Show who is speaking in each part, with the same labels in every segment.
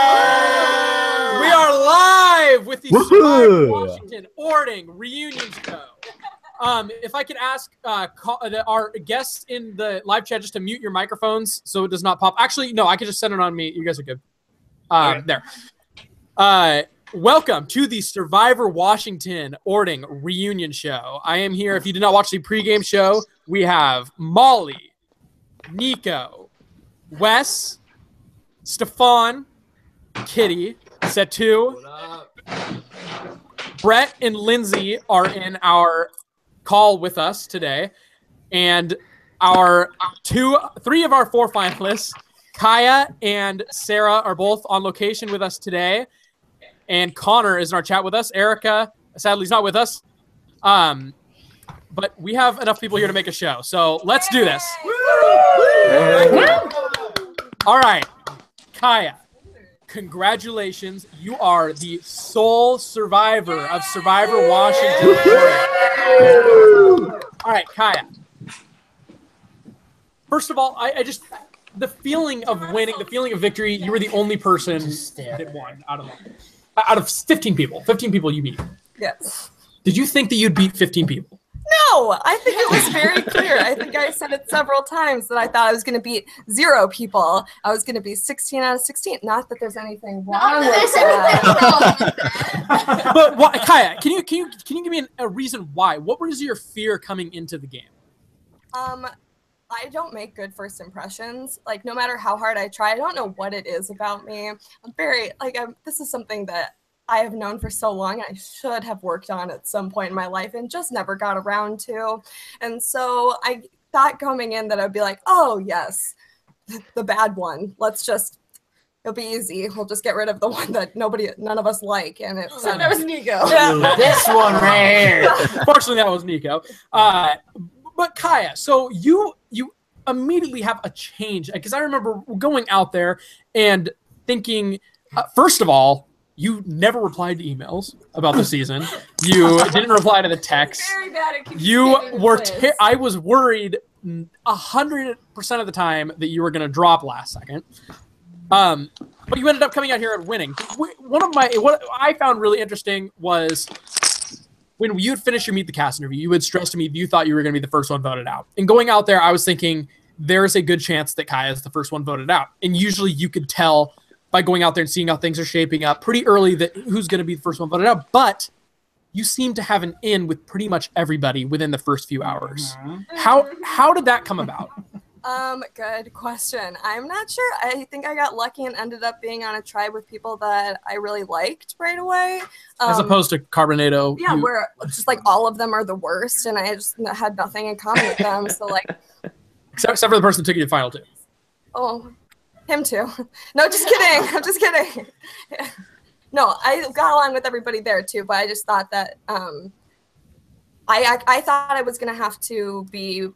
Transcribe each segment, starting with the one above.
Speaker 1: We are live with the Survivor Washington Orting reunion show. If I could ask our guests in the live chat just to mute your microphones so it does not pop. Actually, no, I could just send it on me. You guys are good. There. Welcome to the Survivor Washington Orting reunion show. I am here. If you did not watch the pregame show, we have Molly, Nico, Wes, Stefan, Kitty, Setu, Brett, and Lindsay are in our call with us today. And our three of our four finalists, Kaya and Sarah, are both on location with us today. And Connor is in our chat with us. Erica, sadly, is not with us. But we have enough people here to make a show. So let's do this. All right. Kaya, congratulations. You are the sole survivor of Survivor Washington. All right, Kaya. First of all, I just, the feeling of winning, the feeling of victory, you were the only person that won out of 15 people. 15 people you beat.
Speaker 2: Yes.
Speaker 1: Did you think that you'd beat 15 people?
Speaker 2: No, I think it was very clear. I think I said it several times that I thought I was going to beat 0 people. I was going to be 16 out of 16. Not that there's anything wrong with that.
Speaker 1: But why, Kaya, can you give me a reason why? What was your fear coming into the game?
Speaker 2: I don't make good first impressions. Like, no matter how hard I try, I don't know what it is about me. I'm very, this is something that I have known for so long. I should have worked on at some point in my life and just never got around to. And so I thought coming in that I'd be like, oh, yes, the bad one. It'll be easy. We'll just get rid of the one that none of us like. And so that was Nico.
Speaker 3: Yeah. This one right here.
Speaker 1: Fortunately, that was Nico. But Kaya, so you immediately have a change, because I remember going out there and thinking, first of all, you never replied to emails about the season. You didn't reply to the text.
Speaker 2: Very bad at
Speaker 1: You were. I was worried 100% of the time that you were going to drop last second. But you ended up coming out here and winning. What I found really interesting was, when you had finished your Meet the Cast interview, you had stressed to me you thought you were going to be the first one voted out. And going out there, I was thinking there's a good chance that Kaya is the first one voted out. And usually you could tell by going out there and seeing how things are shaping up pretty early that who's going to be the first one voted out. But you seem to have an in with pretty much everybody within the first few hours. How did that come about?
Speaker 2: Good question. I'm not sure. I think I got lucky and ended up being on a tribe with people that I really liked right away.
Speaker 1: As opposed to Carbonado.
Speaker 2: Yeah, where just like all of them are the worst, and I just had nothing in common with them. So like,
Speaker 1: except for the person who took you to final 2.
Speaker 2: Oh, him too. No, just kidding. I'm just kidding. No, I got along with everybody there too, but I just thought that I thought I was gonna have to be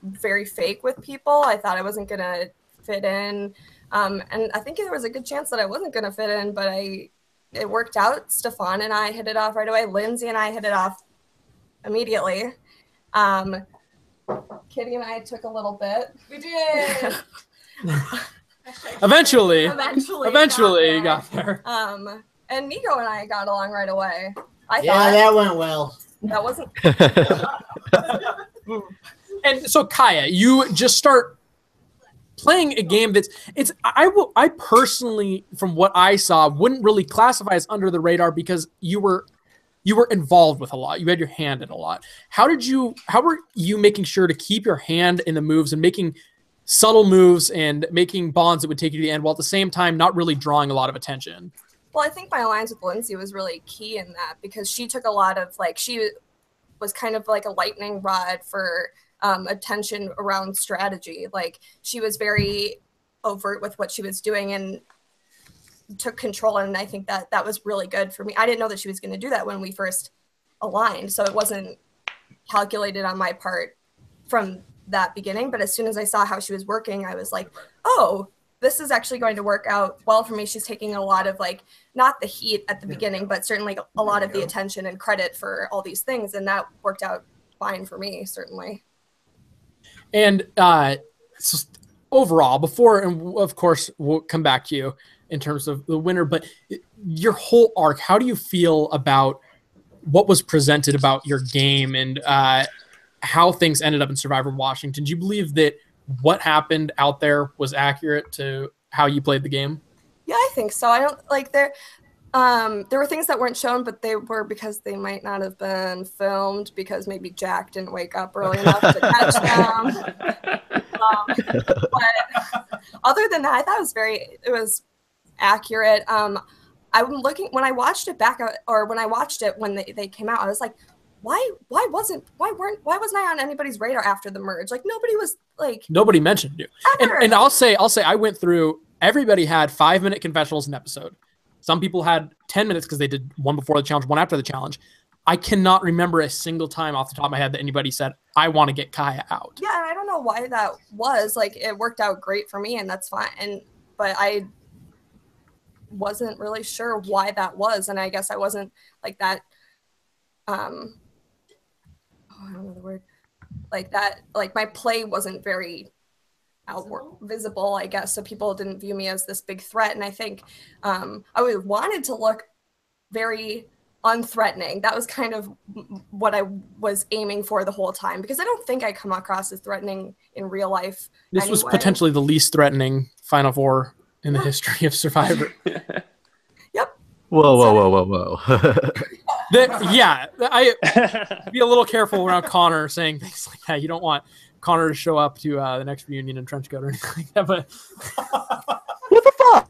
Speaker 2: very fake with people. I thought I wasn't gonna fit in, and I think there was a good chance that I wasn't gonna fit in, but it worked out. Stefan and I hit it off right away. Lindsay and I hit it off immediately. Kitty and I took a little bit. We did.
Speaker 1: Eventually got there.
Speaker 2: And Nico and I got along right away. I
Speaker 3: thought that went well.
Speaker 2: That wasn't.
Speaker 1: And so Kaya, you just start playing a game I personally, from what I saw, wouldn't really classify as under the radar, because you were involved with a lot. You had your hand in a lot. How were you making sure to keep your hand in the moves and making subtle moves and making bonds that would take you to the end, while at the same time not really drawing a lot of attention?
Speaker 2: Well, I think my alliance with Lindsay was really key in that, because she took a lot of, she was kind of like a lightning rod for attention around strategy. Like, she was very overt with what she was doing and took control, and I think that was really good for me. I didn't know that she was going to do that when we first aligned, so it wasn't calculated on my part from that beginning. But as soon as I saw how she was working, I was like, oh, this is actually going to work out well for me. She's taking a lot of, not the heat at the beginning, but certainly a lot of the attention and credit for all these things, and that worked out fine for me, certainly.
Speaker 1: And so overall, and of course we'll come back to you, in terms of the winner, but your whole arc, how do you feel about what was presented about your game and how things ended up in Survivor Washington? Do you believe that what happened out there was accurate to how you played the game?
Speaker 2: Yeah, I think so. I don't like there were things that weren't shown, but they were because they might not have been filmed because maybe Jack didn't wake up early enough to catch them. But other than that, I thought it was accurate. I'm looking when I watched it back, or when I watched it when they came out, I was like, why wasn't I on anybody's radar after the merge? Like nobody mentioned you.
Speaker 1: And I'll say I went through, everybody had 5-minute confessionals an episode. Some people had 10 minutes because they did one before the challenge, one after the challenge. I cannot remember a single time off the top of my head that anybody said, I want to get Kaya out.
Speaker 2: Yeah, and I don't know why that was. Like, it worked out great for me, and that's fine. But I wasn't really sure why that was, and I guess I wasn't like that. I don't know the word. Like that. Like my play wasn't very outward visible, I guess, so people didn't view me as this big threat. And I think I wanted to look very unthreatening. That was kind of what I was aiming for the whole time, because I don't think I come across as threatening in real life.
Speaker 1: This was potentially the least threatening Final Four in the history of Survivor.
Speaker 2: Yep.
Speaker 4: Whoa.
Speaker 1: I'd be a little careful around Connor saying things like that. You don't want Connor to show up to the next reunion in trench coat or anything like that. But
Speaker 4: what the fuck?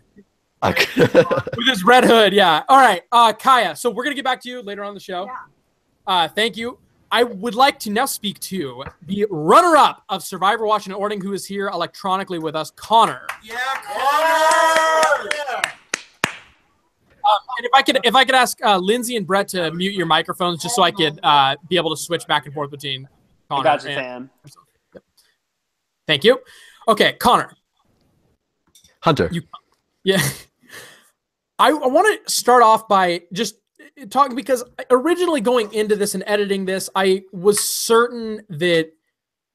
Speaker 1: With his red hood, yeah. All right, Kaya. So we're gonna get back to you later on the show.
Speaker 2: Yeah.
Speaker 1: Thank you. I would like to now speak to the runner-up of Survivor Washington Orting, who is here electronically with us, Connor.
Speaker 3: Yeah, Connor! Yeah.
Speaker 1: And if I could ask Lindsay and Brett to mute your microphones, just so I could be able to switch back and forth between Connor
Speaker 5: I got you, fam.
Speaker 1: Thank you. Okay, Connor.
Speaker 4: Hunter.
Speaker 1: Yeah. I want to start off by just talking, because originally going into this and editing this, I was certain that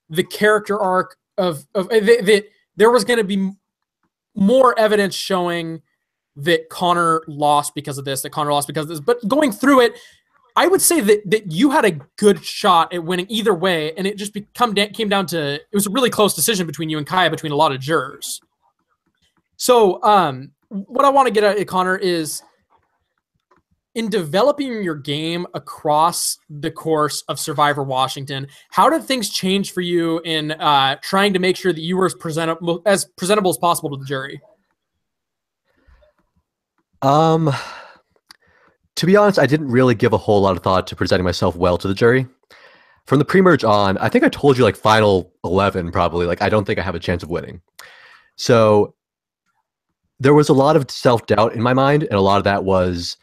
Speaker 1: the character arc that there was going to be more evidence showing that Connor lost because of this, But going through it, I would say that you had a good shot at winning either way, and it just came down to, it was a really close decision between you and Kaya, between a lot of jurors. So what I want to get at, Connor, is in developing your game across the course of Survivor Washington, how did things change for you in trying to make sure that you were as presentable as possible to the jury?
Speaker 4: To be honest, I didn't really give a whole lot of thought to presenting myself well to the jury. From the pre-merge on, I think I told you like final 11 probably, like I don't think I have a chance of winning. So there was a lot of self-doubt in my mind, and a lot of that was,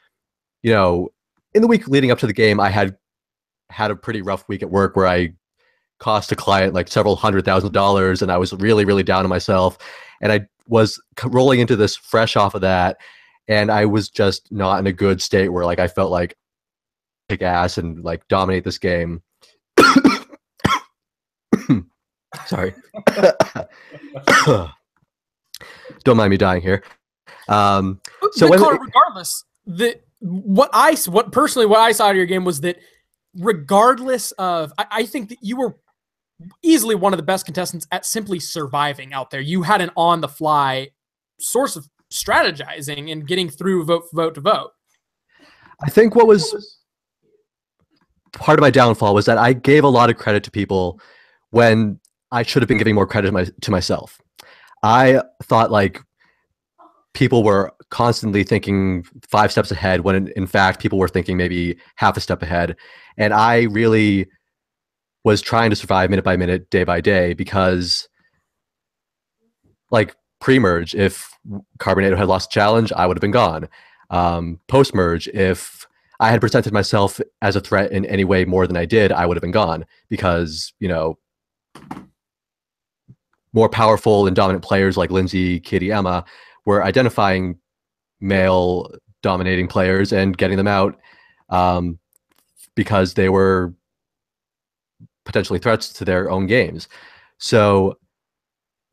Speaker 4: you know, in the week leading up to the game, I had a pretty rough week at work where I cost a client like several $100,000, and I was really, really down on myself, and I was rolling into this fresh off of that. And I was just not in a good state where like I felt like kick ass and like dominate this game. Sorry. Don't mind me dying here. So
Speaker 1: regardless, what I saw of your game was that regardless of, I think that you were easily one of the best contestants at simply surviving out there. You had an on-the-fly source of strategizing and getting through vote to vote.
Speaker 4: I think what was part of my downfall was that I gave a lot of credit to people when I should have been giving more credit to myself. I thought like people were constantly thinking 5 steps ahead when in fact people were thinking maybe half a step ahead. And I really was trying to survive minute by minute, day by day, because like pre-merge, if Carbonado had lost the challenge, I would have been gone. Post-merge, if I had presented myself as a threat in any way more than I did, I would have been gone, because, you know, more powerful and dominant players like Lindsay, Kitty, Emma were identifying male dominating players and getting them out because they were potentially threats to their own games. So,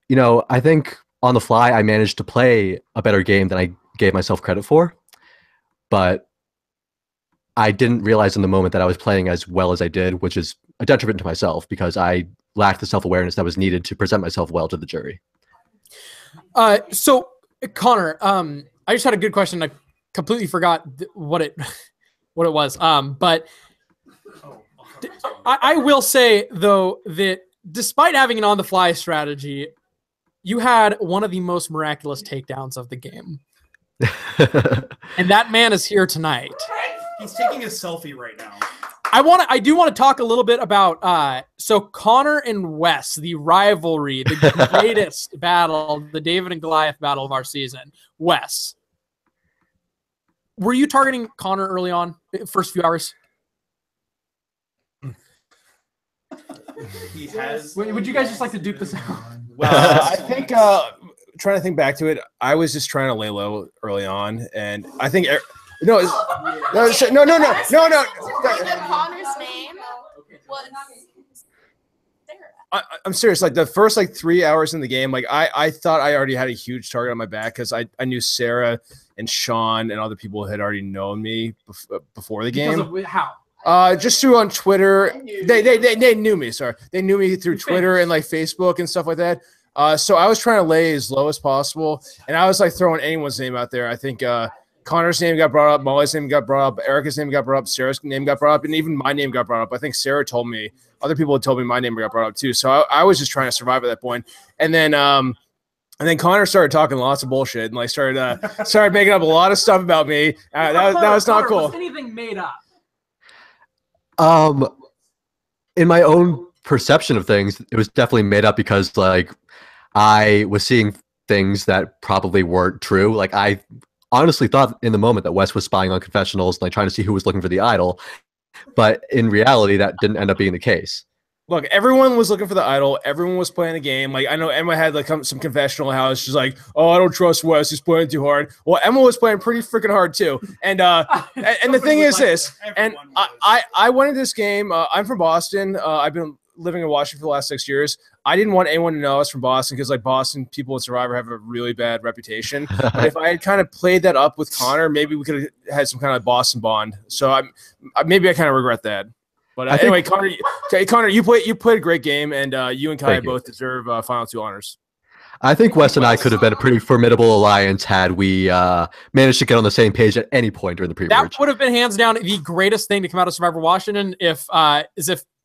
Speaker 4: you know, I think on the fly, I managed to play a better game than I gave myself credit for, but I didn't realize in the moment that I was playing as well as I did, which is a detriment to myself because I lacked the self-awareness that was needed to present myself well to the jury.
Speaker 1: So Connor, I just had a good question. I completely forgot what it was. But I will say though that despite having an on-the-fly strategy, you had one of the most miraculous takedowns of the game. And that man is here tonight.
Speaker 5: He's taking a selfie right now.
Speaker 1: I do want to talk a little bit about so Connor and Wes, the rivalry, the greatest battle, the David and Goliath battle of our season. Wes, were you targeting Connor early on, first few hours?
Speaker 5: He has.
Speaker 1: Would you guys just like to duke this out?
Speaker 6: I think trying to think back to it, I was just trying to lay low early on, and I think no.
Speaker 7: Connor's name was Sarah.
Speaker 6: I'm serious. Like the first 3 hours in the game, like I thought I already had a huge target on my back because I knew Sarah and Sean and other people had already known me before the game.
Speaker 1: Because of how?
Speaker 6: Just through on Twitter. They knew me. Sorry, they knew me through Twitter and Facebook and stuff like that. So I was trying to lay as low as possible, and I was throwing anyone's name out there. I think Connor's name got brought up, Molly's name got brought up, Erica's name got brought up, Sarah's name got brought up, and even my name got brought up. I think Sarah told me, other people had told me my name got brought up too. So I was just trying to survive at that point. And then Connor started talking lots of bullshit and started making up a lot of stuff about me. That was not cool.
Speaker 1: Was anything made up?
Speaker 4: In my own perception of things, it was definitely made up because I was seeing things that probably weren't true. I honestly thought in the moment that Wes was spying on confessionals and trying to see who was looking for the idol, but in reality, that didn't end up being the case.
Speaker 6: Look, everyone was looking for the idol. Everyone was playing the game. I know Emma had some confessional house. She's like, "Oh, I don't trust Wes. He's playing too hard." Well, Emma was playing pretty freaking hard too. And and the thing is this. And I went into this game. I'm from Boston. I've been living in Washington for the last 6 years. I didn't want anyone to know I was from Boston because Boston people in Survivor have a really bad reputation. But if I had kind of played that up with Connor, maybe we could have had some kind of Boston bond. So maybe I kind of regret that. But anyway, Connor, you played a great game, and you and Kai both deserve final 2 honors. I
Speaker 4: think Wes and I could have been a pretty formidable alliance had we managed to get on the same page at any point during the pre-merge.
Speaker 1: That would have been hands down the greatest thing to come out of Survivor Washington if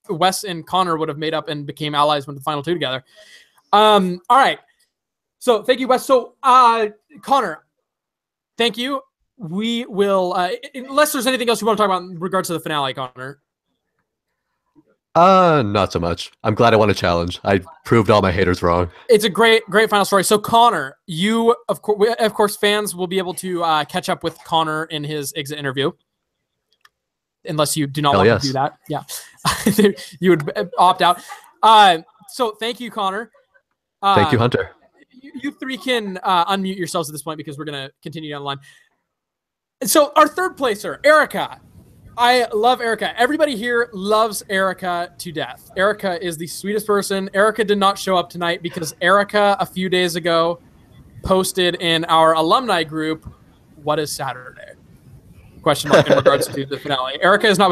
Speaker 1: Wes and Connor would have made up and became allies when the final 2 together. All right. So thank you, Wes. So Connor, thank you. We will, unless there's anything else you want to talk about in regards to the finale, Connor.
Speaker 4: Not so much. I'm glad I won a challenge. I proved all my haters wrong.
Speaker 1: It's a great final story. So Connor, you of course fans will be able to catch up with Connor in his exit interview. Unless you do not want to do that. Yeah. You would opt out. So thank you, Connor.
Speaker 4: Thank you, Hunter.
Speaker 1: You three can unmute yourselves at this point because we're going to continue down the line. So our third placer, Erica. I love Erica. Everybody here loves Erica to death. Erica is the sweetest person. Erica did not show up tonight because Erica, a few days ago, posted in our alumni group, "What is Saturday?" Question mark in regards to the finale. Erica has not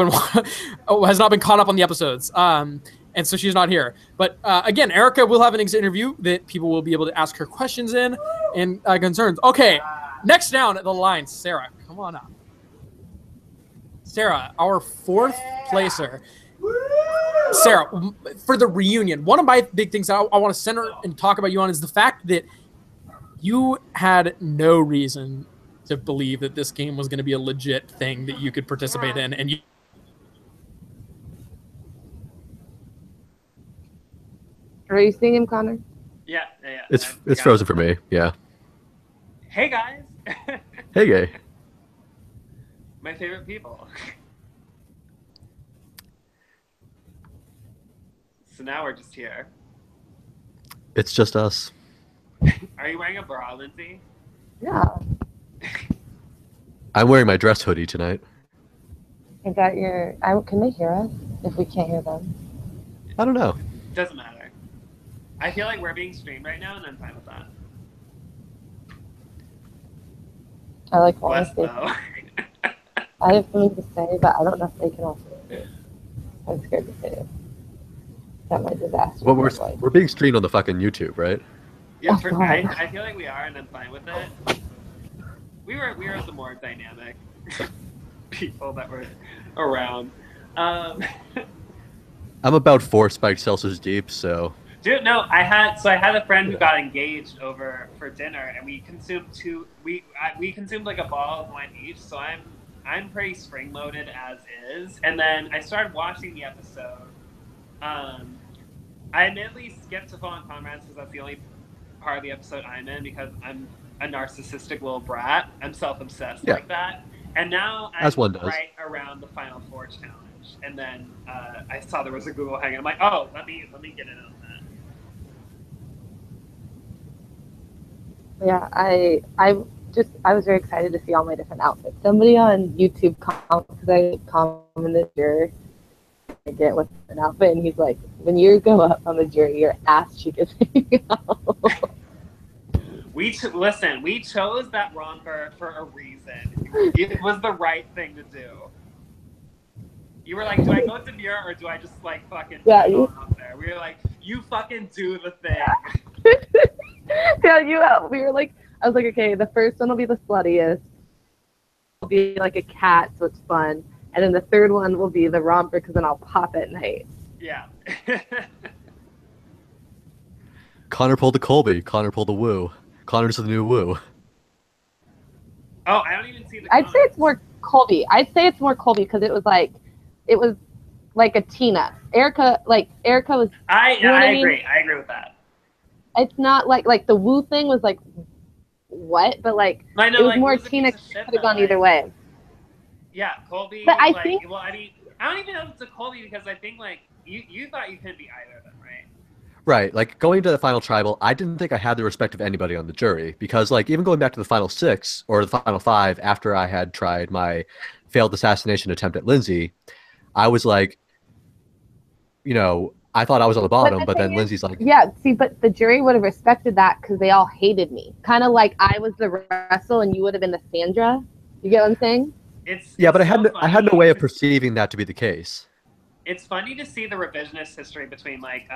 Speaker 1: been caught up on the episodes, and so she's not here. But again, Erica will have an exit interview that people will be able to ask her questions in and concerns. Okay, next down the line, Sarah, come on up. Sarah, our fourth placer. Sarah, for the reunion, one of my big things that I want to center and talk about you on is the fact that you had no reason to believe that this game was going to be a legit thing that you could participate in, and you.
Speaker 8: Are you seeing him, Connor?
Speaker 9: Yeah.
Speaker 4: It's frozen for me. Yeah.
Speaker 9: Hey guys.
Speaker 4: Hey gay.
Speaker 9: My favorite people. So now we're just here.
Speaker 4: It's just us.
Speaker 9: Are you wearing a bra, Lindsay?
Speaker 8: Yeah.
Speaker 4: I'm wearing my dress hoodie tonight.
Speaker 8: I got your. Can they hear us? If we can't hear them,
Speaker 4: I don't know.
Speaker 9: Doesn't matter. I feel like we're being streamed right now, and I'm fine with that.
Speaker 8: I like
Speaker 9: Bless
Speaker 8: honesty.
Speaker 9: though.
Speaker 8: I have something to say, but I don't know if they can also hear it. I'm scared to say it. That might disaster.
Speaker 4: Well,
Speaker 8: look like.
Speaker 4: we're being streamed on the fucking YouTube, right?
Speaker 9: Yeah,
Speaker 8: Oh, God.
Speaker 9: I feel like we are, and I'm fine with it. We were the more dynamic people that were around.
Speaker 4: I'm about 4 spiked Celsius deep, so
Speaker 9: Dude, no, I had a friend who got engaged over for dinner, and we consumed we consumed like a bottle of wine each. So I'm pretty spring loaded as is. And then I started watching the episode. I admittedly skipped to Fallen Comrades because that's the only part of the episode I'm in because I'm a narcissistic little brat. I'm self-obsessed like that. And now I'm
Speaker 4: as one does.
Speaker 9: right around the Final Four challenge. And then I saw there was a Google Hang. I'm like, oh, let me get in on that.
Speaker 8: Yeah, I was very excited to see all my different outfits. Somebody on YouTube because I commented here I get with an outfit, and he's like, when you go up on the jury, your ass cheek is hanging out.
Speaker 9: Listen, we chose that romper for a reason. It was the right thing to do. You were like, do I go demure or do I just like fucking go up there? We were like, you fucking do the thing.
Speaker 8: Yeah, we were like, I was like, okay, the first one will be the sluttiest. It'll be like a cat, so it's fun. And then the third one will be the romper, because then I'll pop at night.
Speaker 9: Yeah.
Speaker 4: Connor pulled the Colby. Connor pulled the woo. Connor's the new woo.
Speaker 9: Oh, I don't even see the
Speaker 8: I'd say it's more Colby. Because it was like a Tina. Erica was.
Speaker 9: I
Speaker 8: mean?
Speaker 9: agree. I agree with that.
Speaker 8: It's not like the woo thing was like what, but like
Speaker 9: I know,
Speaker 8: it was
Speaker 9: like,
Speaker 8: more
Speaker 9: it was
Speaker 8: Tina.
Speaker 9: piece of shit,
Speaker 8: Could have gone either way.
Speaker 9: Yeah, Colby.
Speaker 8: But I
Speaker 9: like,
Speaker 8: think.
Speaker 9: Well, I mean, I don't even know if it's a Colby because I think like you thought you couldn't be either of them, right?
Speaker 4: Right, like going to the final tribal, I didn't think I had the respect of anybody on the jury because, like, even going back to the final 6 or the final 5 after I had tried my failed assassination attempt at Lindsay, I was like, you know, I thought I was on the bottom, but then Lindsay's like,
Speaker 8: yeah, see, but the jury would have respected that because they all hated me, kind of like I was the wrestle and you would have been the Sandra. You get what I'm saying?
Speaker 4: But I had no way of perceiving that to be the case.
Speaker 9: It's funny to see the revisionist history between like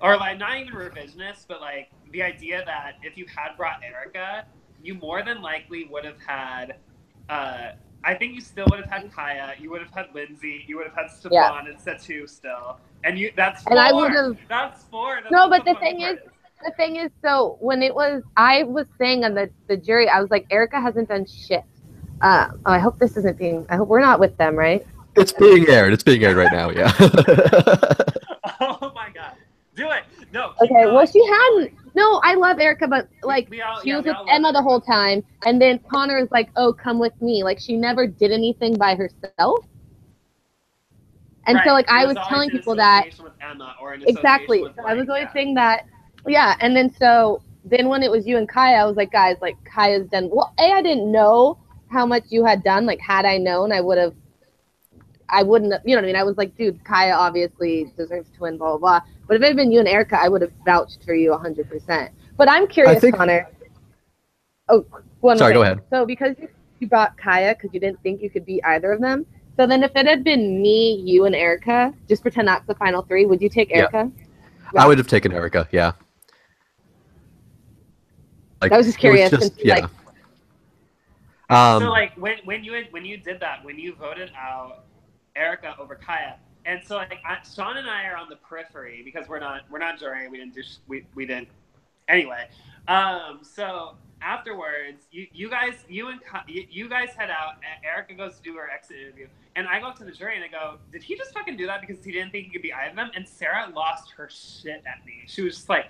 Speaker 9: or like not even revisionist, but like the idea that if you had brought Erica, you more than likely would have had I think you still would have had Kaya, you would have had Lindsay, you would have had Stefan and Satu still. And that's 4.
Speaker 8: And I would have.
Speaker 9: That's 4. That's
Speaker 8: no, but the thing is, so when I was saying on the jury, I was like, Erica hasn't done shit. I hope this isn't being. I hope we're not with them, right?
Speaker 4: It's being aired. It's being aired right now. Yeah.
Speaker 9: Oh my god, do it! No.
Speaker 8: Okay. Well, she hadn't. No, I love Erica, but like she was with Emma the whole time, and then Connor is like, "Oh, come with me." Like she never did anything by herself. And so, like, I was telling people that exactly. So I was always saying that, yeah. And then then when it was you and Kaya, I was like, guys, like Kaya's done. Well, I didn't know how much you had done. Like, had I known, I wouldn't. You know what I mean? I was like, dude, Kaya obviously deserves to win, blah blah blah. But if it had been you and Erica, I would have vouched for you 100%. But I'm curious, Connor. Oh, sorry,
Speaker 4: go ahead.
Speaker 8: So because you brought Kaya because you didn't think you could beat either of them. So then if it had been me, you, and Erica, just pretend that's the final 3, would you take Erica?
Speaker 4: Yeah. I would have taken Erica, yeah.
Speaker 8: Like, I was just curious.
Speaker 4: Yeah.
Speaker 9: So like when you did that, when you voted out Erica over Kaya, and so like Sean and I are on the periphery because we're not jury. We didn't anyway. So afterwards, you guys head out. Erica goes to do her exit interview, and I go up to the jury and I go, "Did he just fucking do that because he didn't think he could be either of them?" And Sarah lost her shit at me. She was just like,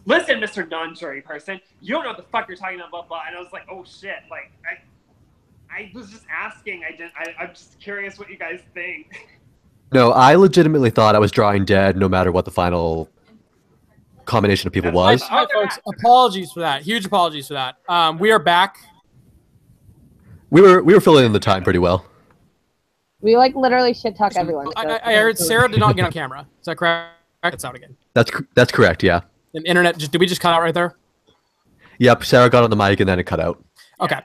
Speaker 9: "Listen, Mr. Non-jury person, you don't know what the fuck you're talking about, blah blah." And I was like, "Oh shit!" Like I was just asking. I'm just curious what you guys think.
Speaker 4: No, I legitimately thought I was drawing dead no matter what the final combination of people was.
Speaker 1: Hi, folks. Apologies for that. Huge apologies for that. We are back.
Speaker 4: We were filling in the time pretty well.
Speaker 8: We like literally shit talk everyone.
Speaker 1: I heard Sarah did not get on camera. Is that correct? It's out again.
Speaker 4: That's correct. Yeah.
Speaker 1: The internet. Did we just cut out right there?
Speaker 4: Yep. Sarah got on the mic and then it cut out.
Speaker 1: Okay.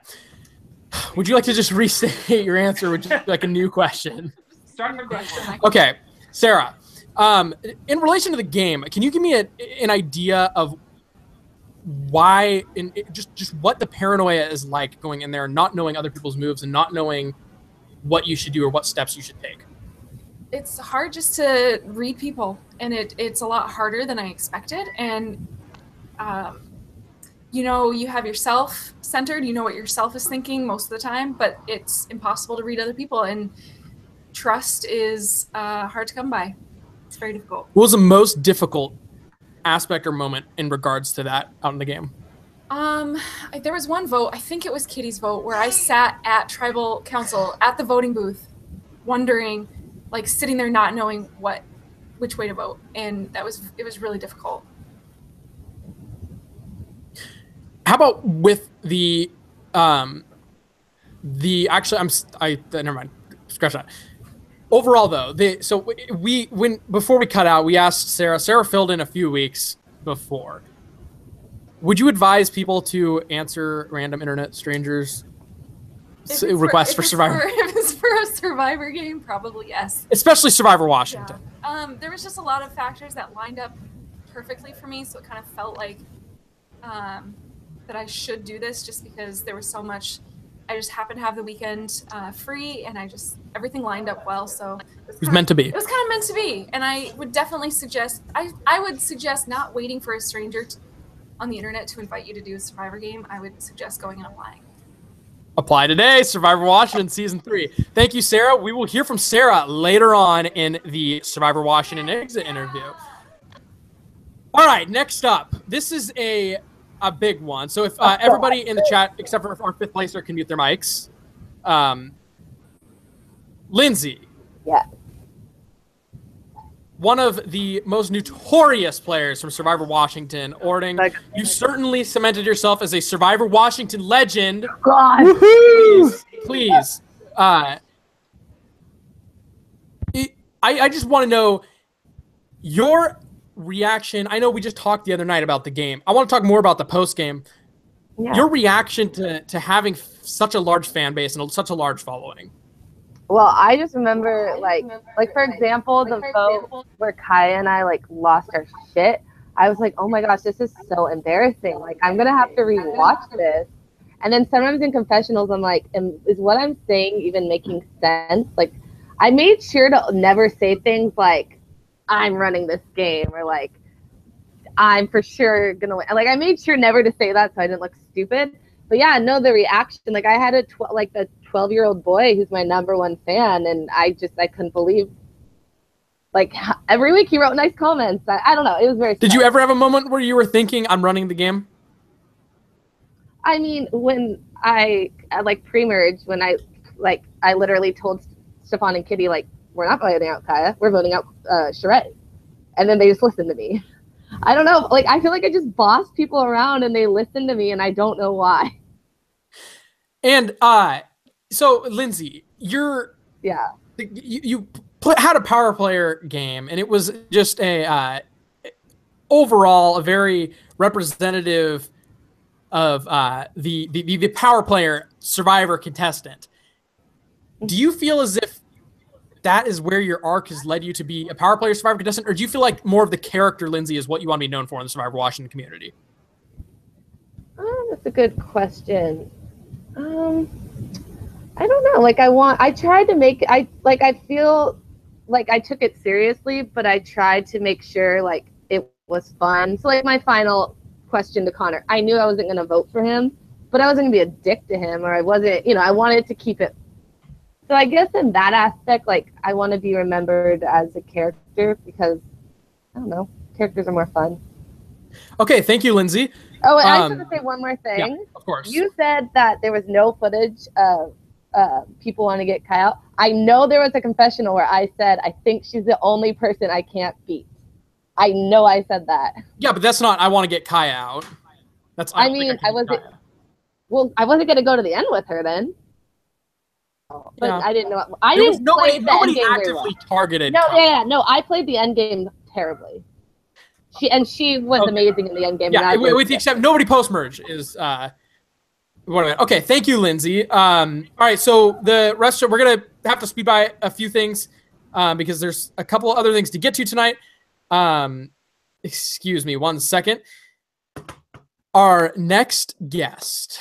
Speaker 1: Would you like to just restate your answer? Would you like a new question?
Speaker 9: Start from question.
Speaker 1: Okay, Sarah. In relation to the game, can you give me an idea of why, just what the paranoia is like going in there, not knowing other people's moves and not knowing what you should do or what steps you should take?
Speaker 10: It's hard just to read people, and it's a lot harder than I expected. And you know, you have yourself centered, you know what yourself is thinking most of the time, but it's impossible to read other people, and trust is hard to come by. It's very difficult.
Speaker 1: What was the most difficult aspect or moment in regards to that out in the game?
Speaker 10: There was one vote, I think it was Kitty's vote, where I sat at tribal council at the voting booth wondering, like sitting there not knowing which way to vote, and it was really difficult.
Speaker 1: How about with the actually never mind, scratch that. Overall though, before we cut out, we asked Sarah filled in a few weeks before. Would you advise people to answer random internet strangers requests for Survivor?
Speaker 10: If it's for a Survivor game, probably yes.
Speaker 1: Especially Survivor Washington.
Speaker 10: Yeah. There was just a lot of factors that lined up perfectly for me, so it kind of felt like that I should do this just because there was so much. I just happened to have the weekend free, and everything lined up well. So
Speaker 1: it was meant to be.
Speaker 10: It was kind of meant to be, and I would definitely suggest. I would suggest not waiting for a stranger on the internet to invite you to do a Survivor game. I would suggest going and applying.
Speaker 1: Apply today, Survivor Washington Season 3. Thank you, Sarah. We will hear from Sarah later on in the Survivor Washington exit interview. All right, next up. This is a big one. So if everybody in the chat, except for our fifth placer, can mute their mics. Lindsay.
Speaker 8: Yeah.
Speaker 1: One of the most notorious players from Survivor Washington, Orting. You certainly cemented yourself as a Survivor Washington legend.
Speaker 8: God.
Speaker 1: Please. I just want to know your reaction. I know we just talked the other night about the game. I want to talk more about the post game.
Speaker 8: Yeah.
Speaker 1: Your reaction to having such a large fan base and such a large following.
Speaker 8: Well, I just remember, like for example, the vote where Kaya and I lost our shit. I was like, oh my gosh, this is so embarrassing. Like, I'm gonna have to rewatch this. And then sometimes in confessionals, I'm like, is what I'm saying even making sense? Like, I made sure to never say things like, I'm running this game, or like, I'm for sure gonna win. Like, I made sure never to say that so I didn't look stupid. But yeah, no, the reaction, like I had the 12-year-old boy who's my #1 fan, and I couldn't believe, like, every week he wrote nice comments. I don't know, it was very.
Speaker 1: Did you ever have a moment where you were thinking, I'm running the game?
Speaker 8: I mean, when I pre-merge, when I literally told Stefan and Kitty, like, we're not voting out Kaya, we're voting out Sheree, and then they just listened to me. I don't know. Like, I feel like I just bossed people around and they listened to me, and I don't know why.
Speaker 1: And so Lindsay, you had a power player game, and it was just overall a very representative of the power player Survivor contestant. Do you feel as if that is where your arc has led you to be a power player Survivor contestant, or do you feel like more of the character Lindsay is what you want to be known for in the Survivor Washington community?
Speaker 8: That's a good question. I don't know. Like, I tried to make, I feel like I took it seriously, but I tried to make sure, like, it was fun. So, like, my final question to Connor, I knew I wasn't going to vote for him, but I wasn't going to be a dick to him, or I wasn't, I wanted to keep it. So I guess in that aspect, like, I want to be remembered as a character because, I don't know, characters are more fun.
Speaker 1: Okay, thank you, Lindsay.
Speaker 8: Oh, and I just want to say one more thing.
Speaker 1: Yeah, of course.
Speaker 8: You said that there was no footage of people want to get Kai out. I know there was a confessional where I said, I think she's the only person I can't beat. I know I said that.
Speaker 1: Yeah, but that's not, I want to get Kaya out. That's. I
Speaker 8: wasn't going to go to the end with her then. But yeah. I didn't know. Nobody
Speaker 1: actively targeted.
Speaker 8: No, no. I played the end game terribly. She was amazing in the end game.
Speaker 1: Yeah, with the exception, nobody post merge is. Okay, thank you, Lindsay. All right, so the rest of we're gonna have to speed by a few things because there's a couple other things to get to tonight. Excuse me, 1 second. Our next guest.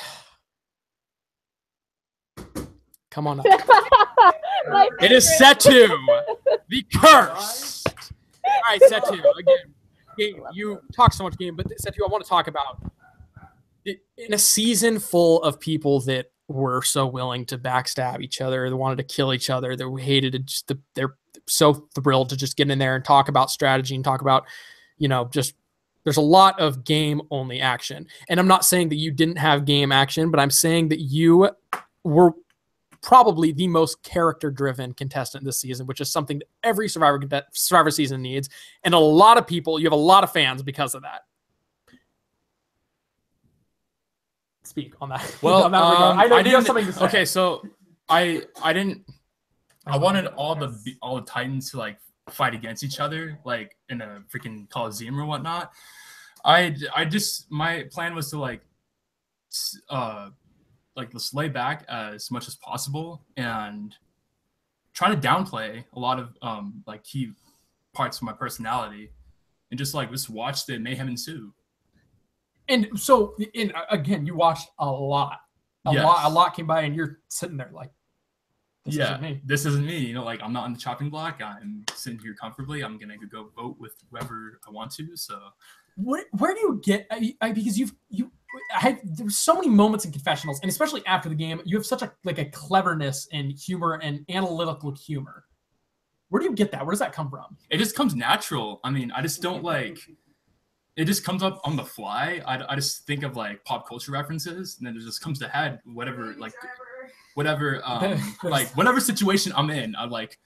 Speaker 1: Come on up. It is Setu, the cursed. All right, Setu. Again, game. You talk so much game, but Setu, I want to talk about in a season full of people that were so willing to backstab each other, they wanted to kill each other, they hated it. They're so thrilled to just get in there and talk about strategy and talk about, just there's a lot of game only action. And I'm not saying that you didn't have game action, but I'm saying that you were probably the most character-driven contestant this season, which is something that every Survivor season needs. And a lot of people, you have a lot of fans because of that. Speak on that.
Speaker 5: Well,
Speaker 1: on that regard. I know you have something to say.
Speaker 5: Okay, so I wanted all the Titans to like fight against each other, like in a freaking Coliseum or whatnot. My plan was to let's lay back as much as possible and try to downplay a lot of key parts of my personality and just watch the mayhem ensue.
Speaker 1: And so, again, you watched a lot. A lot came by, and you're sitting there like, this isn't me.
Speaker 5: This isn't me. I'm not on the chopping block. I'm sitting here comfortably. I'm gonna go vote with whoever I want to. So,
Speaker 1: where do you get? Because there's so many moments in confessionals, and especially after the game, you have such a cleverness and humor and analytical humor. Where do you get that? Where does that come from?
Speaker 5: It just comes natural. I mean, I just don't it just comes up on the fly. I just think of pop culture references, and then it just comes to head whatever situation I'm in. I'm like,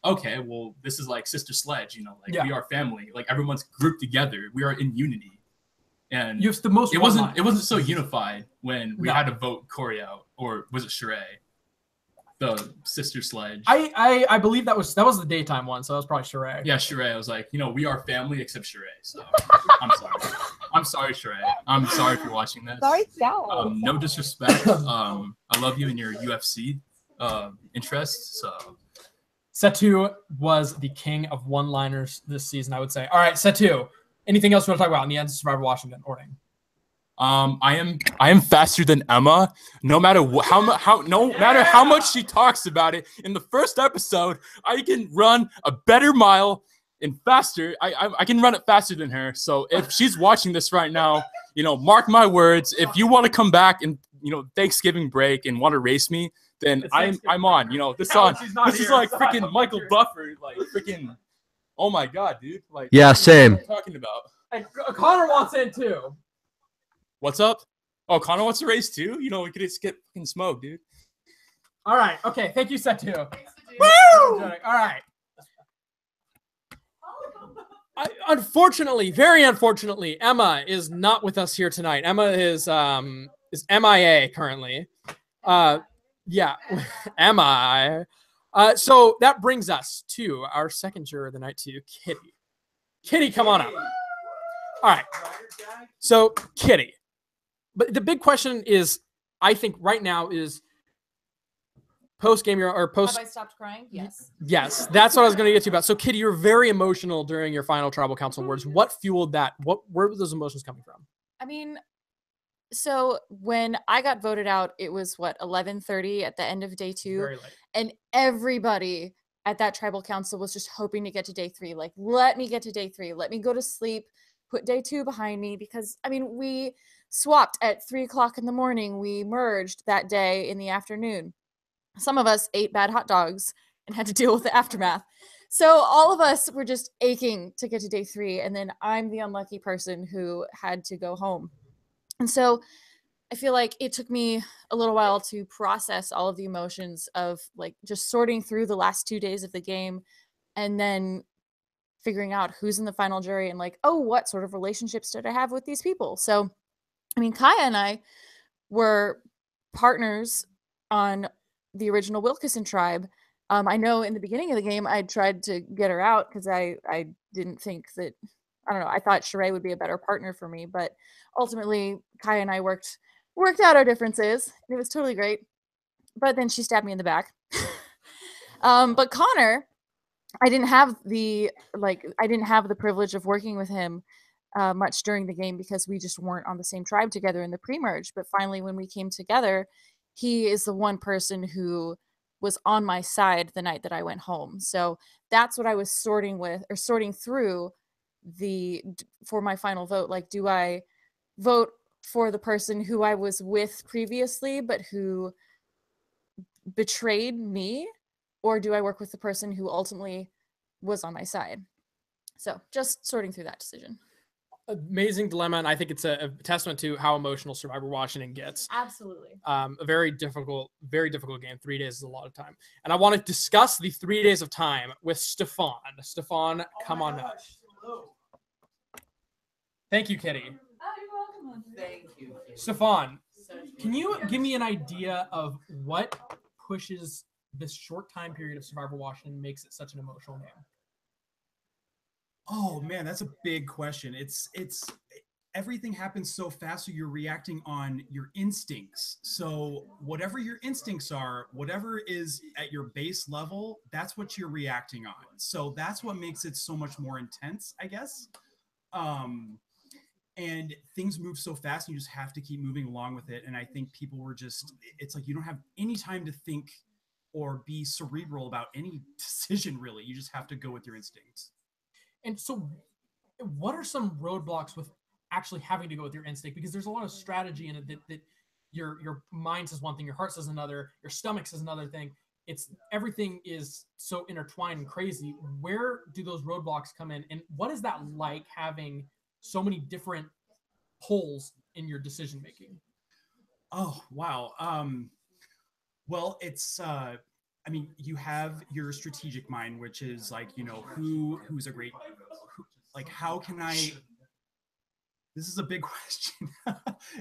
Speaker 5: okay, well, this is like Sister Sledge, we are family. Everyone's grouped together. We are in unity. And
Speaker 1: you have the most.
Speaker 5: It wasn't so unified when we had to vote Corey out, or was it Sheree? The Sister Sledge.
Speaker 1: I believe that was the daytime one, so that was probably Sheree.
Speaker 5: Yeah, Sheree. I was like, we are family except Sheree. So I'm sorry. I'm sorry, Sheree. I'm sorry if you're watching this.
Speaker 8: Sorry, Sal.
Speaker 5: No disrespect. I love you and your UFC interests. So
Speaker 1: Setu was the king of one-liners this season, I would say. All right, Setu. Anything else you want to talk about in the end of Survivor Washington? Orting.
Speaker 5: I am faster than Emma. No matter how much she talks about it. In the first episode, I can run a better mile and faster. I can run it faster than her. So if she's watching this right now, mark my words. If you want to come back and Thanksgiving break and want to race me, then I'm on. This is like freaking Michael Buffer, freaking. Oh my god, dude!
Speaker 4: Yeah, same.
Speaker 5: What are you talking about?
Speaker 1: And Connor wants in too.
Speaker 5: What's up? Oh, Connor wants to race too? We could just get fucking smoked, dude.
Speaker 1: All right. Okay. Thank you, Setu.
Speaker 5: Woo!
Speaker 1: All right. Unfortunately, very unfortunately, Emma is not with us here tonight. Emma is MIA currently. Yeah, MIA. So that brings us to our second juror of the night, to Kitty. Kitty, come on up. All right. So, Kitty. But the big question is, I think right now is post-game or post.
Speaker 7: Have I stopped crying? Yes.
Speaker 1: Yes, that's what I was going to get to about. So, Kitty, you're very emotional during your final tribal council words. What fueled that? Where were those emotions coming from?
Speaker 7: I mean, so when I got voted out, it was 11:30 at the end of day 2,
Speaker 1: Very late.
Speaker 7: and everybody at that tribal council was just hoping to get to day 3. Let me get to day 3. Let me go to sleep. Put day 2 behind me, because we swapped at 3:00 in the morning. We merged that day in the afternoon. Some of us ate bad hot dogs and had to deal with the aftermath. So all of us were just aching to get to day 3. And then I'm the unlucky person who had to go home. And so I feel like it took me a little while to process all of the emotions of just sorting through the last 2 days of the game, and then figuring out who's in the final jury and what sort of relationships did I have with these people. So, Kaya and I were partners on the original Wilkeson tribe. I know in the beginning of the game, I tried to get her out because I didn't think that, I thought Sheree would be a better partner for me, but ultimately Kaya and I worked worked out our differences. It was totally great. But then she stabbed me in the back. But Connor, I didn't have the privilege of working with him much during the game because we just weren't on the same tribe together in the pre-merge. But finally, when we came together, he is the one person who was on my side the night that I went home. So that's what I was sorting through for my final vote. Like, do I vote for the person who I was with previously, but who betrayed me? Or do I work with the person who ultimately was on my side? So just sorting through that decision.
Speaker 1: Amazing dilemma, and I think it's a testament to how emotional Survivor Washington gets.
Speaker 7: Absolutely.
Speaker 1: A very difficult game. 3 days is a lot of time. And I want to discuss the 3 days of time with Stefan. Stefan, come on up.
Speaker 11: Hello.
Speaker 1: Thank you, Kitty.
Speaker 10: Oh, you're welcome.
Speaker 11: Thank you.
Speaker 1: Stefan, can you give me an idea of what pushes this short time period of Survivor Washington and makes it such an emotional game?
Speaker 11: Oh man, that's a big question. It's everything happens so fast, so you're reacting on your instincts. So whatever your instincts are, whatever is at your base level, that's what you're reacting on. So that's what makes it so much more intense, I guess. And things move so fast, and you just have to keep moving along with it. And I think people were it's like you don't have any time to think or be cerebral about any decision, really. You just have to go with your instincts.
Speaker 1: And so what are some roadblocks with actually having to go with your instinct? Because there's a lot of strategy in it that your mind says one thing, your heart says another, your stomach says another thing. Everything is so intertwined and crazy. Where do those roadblocks come in? And what is that like, having so many different poles in your decision making?
Speaker 11: Oh, wow. Well, it's I mean, you have your strategic mind, which is like, who's a great, like, how can I, this is a big question.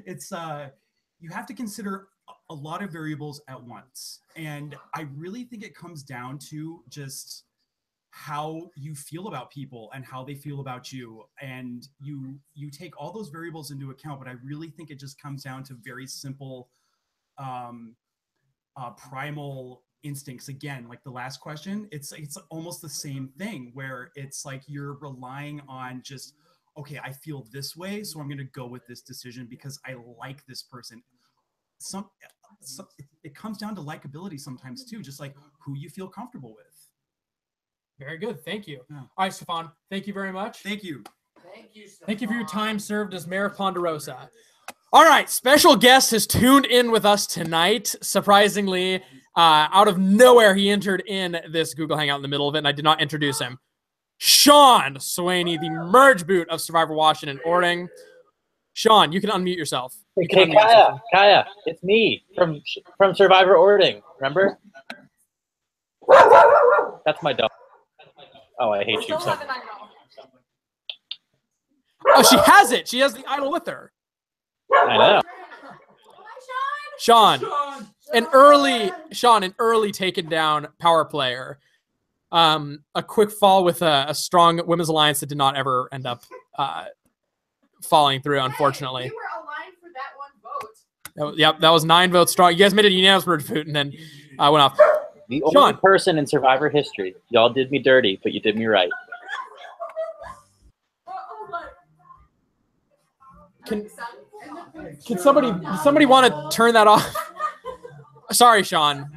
Speaker 11: It's, you have to consider a lot of variables at once. And I really think it comes down to just how you feel about people and how they feel about you. And you take all those variables into account, but I really think it just comes down to very simple, primal instincts. Again, like the last question, it's almost the same thing, where it's like you're relying on just, okay, I feel this way, so I'm going to go with this decision because I like this person. It comes down to likability sometimes too, just like who you feel comfortable with.
Speaker 1: Very good. Thank you.
Speaker 11: Yeah.
Speaker 1: All right, Stefan, thank you very much.
Speaker 11: Thank you.
Speaker 1: Thank you for your time served as Mayor of Ponderosa. All right, special guest has tuned in with us tonight. Surprisingly, out of nowhere, he entered in this Google Hangout in the middle of it, and I did not introduce him. Sean Swaney, the merge boot of Survivor Washington Orting. Sean, you can unmute yourself.
Speaker 12: Okay, Kaya, it's me from Survivor Orting. Remember? That's my dog. Oh, I hate you so.
Speaker 1: Oh, she has it. She has the idol with her.
Speaker 12: I know.
Speaker 1: Sean, an early taken down power player. A quick fall with a strong women's alliance that did not ever end up falling through, unfortunately.
Speaker 3: We were aligned for that one vote.
Speaker 1: Yep, that was 9 votes strong. You guys made a unanimous vote and then went off.
Speaker 12: The only person in Survivor history. Y'all did me dirty, but you did me right.
Speaker 1: Can somebody want to turn that off? Sorry, Sean.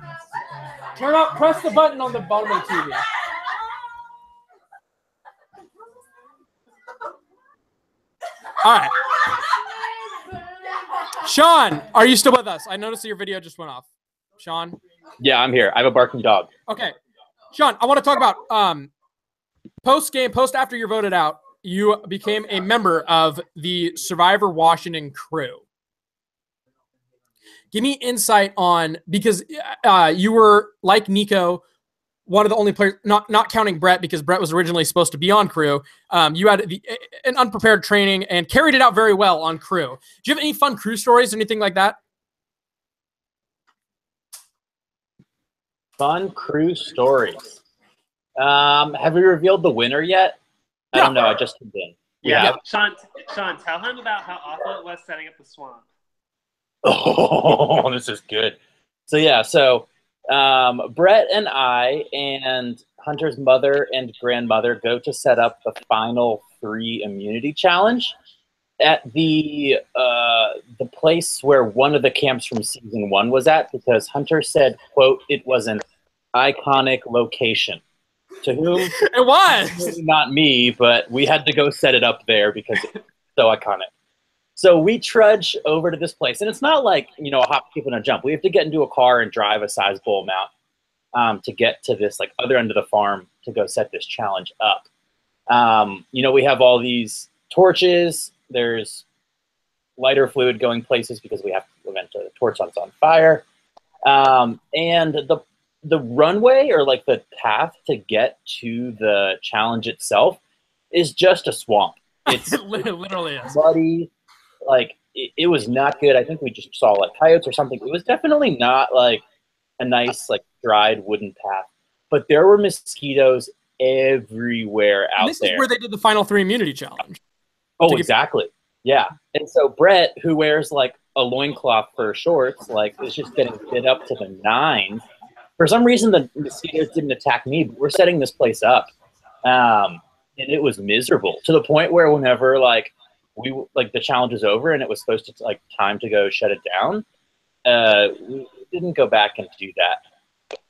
Speaker 1: Press the button on the bottom of the TV. All right. Sean, are you still with us? I noticed that your video just went off. Sean?
Speaker 12: Yeah, I'm here. I have a barking dog.
Speaker 1: Okay. Sean, I want to talk about post after you're voted out, you became a member of the Survivor Washington crew. Give me insight on, because you were, like Nico, one of the only players, not counting Brett, because Brett was originally supposed to be on crew. You had an unprepared training and carried it out very well on crew. Do you have any fun crew stories or anything like that?
Speaker 12: Fun crew stories. Have we revealed the winner yet? I don't know. I just tuned in.
Speaker 9: Yeah. Sean, tell him about how awful it was setting up the swamp.
Speaker 12: Oh, this is good. So yeah, Brett and I and Hunter's mother and grandmother go to set up the final 3 immunity challenge at the place where one of the camps from season 1 was at, because Hunter said, quote, it was an iconic location. To whom
Speaker 1: it was
Speaker 12: not me, but we had to go set it up there because it's so iconic. So we trudge over to this place, and it's not like, you know, a hop, skip, and a jump. We have to get into a car and drive a sizable amount to get to this like other end of the farm to go set this challenge up. You know, we have all these torches. There's lighter fluid going places because we have to prevent the torch that's on fire. And the runway, or like the path to get to the challenge itself, is just a swamp. It's
Speaker 1: it literally is
Speaker 12: muddy. Like it was not good. I think we just saw like coyotes or something. It was definitely not like a nice like dried wooden path, but there were mosquitoes everywhere out
Speaker 1: this
Speaker 12: there.
Speaker 1: Is where they did the final 3 immunity challenge.
Speaker 12: Oh, exactly. Yeah. And so Brett, who wears like a loincloth for shorts, like is just getting bit up to the nines. For some reason, the mosquitoes didn't attack me, but we're setting this place up. And it was miserable to the point where whenever like the challenge was over and it was supposed to like time to go shut it down, we didn't go back and do that.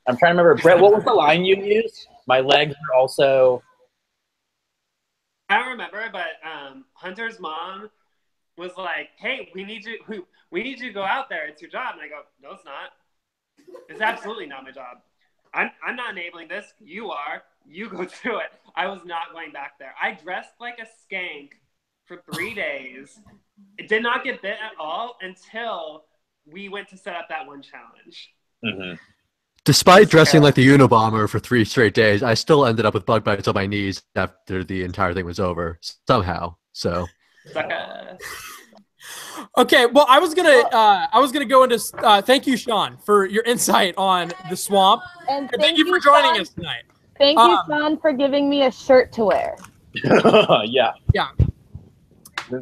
Speaker 12: I'm trying to remember, Brett, what was the line you used? My legs are also...
Speaker 9: I don't remember, but Hunter's mom was like, "Hey, we need you to go out there. It's your job." And I go, "No, it's not. It's absolutely not my job. I'm not enabling this. You are. You go through it." I was not going back there. I dressed like a skank for 3 days. It did not get bit at all until we went to set up that one challenge.
Speaker 12: Mm-hmm.
Speaker 4: Despite dressing like the Unabomber for 3 straight days, I still ended up with bug bites on my knees after the entire thing was over somehow. So,
Speaker 1: okay. Well, I was gonna go into. Thank you, Sean, for your insight on the swamp, and thank you for joining us tonight.
Speaker 8: Thank you, Sean, for giving me a shirt to wear.
Speaker 12: Yeah.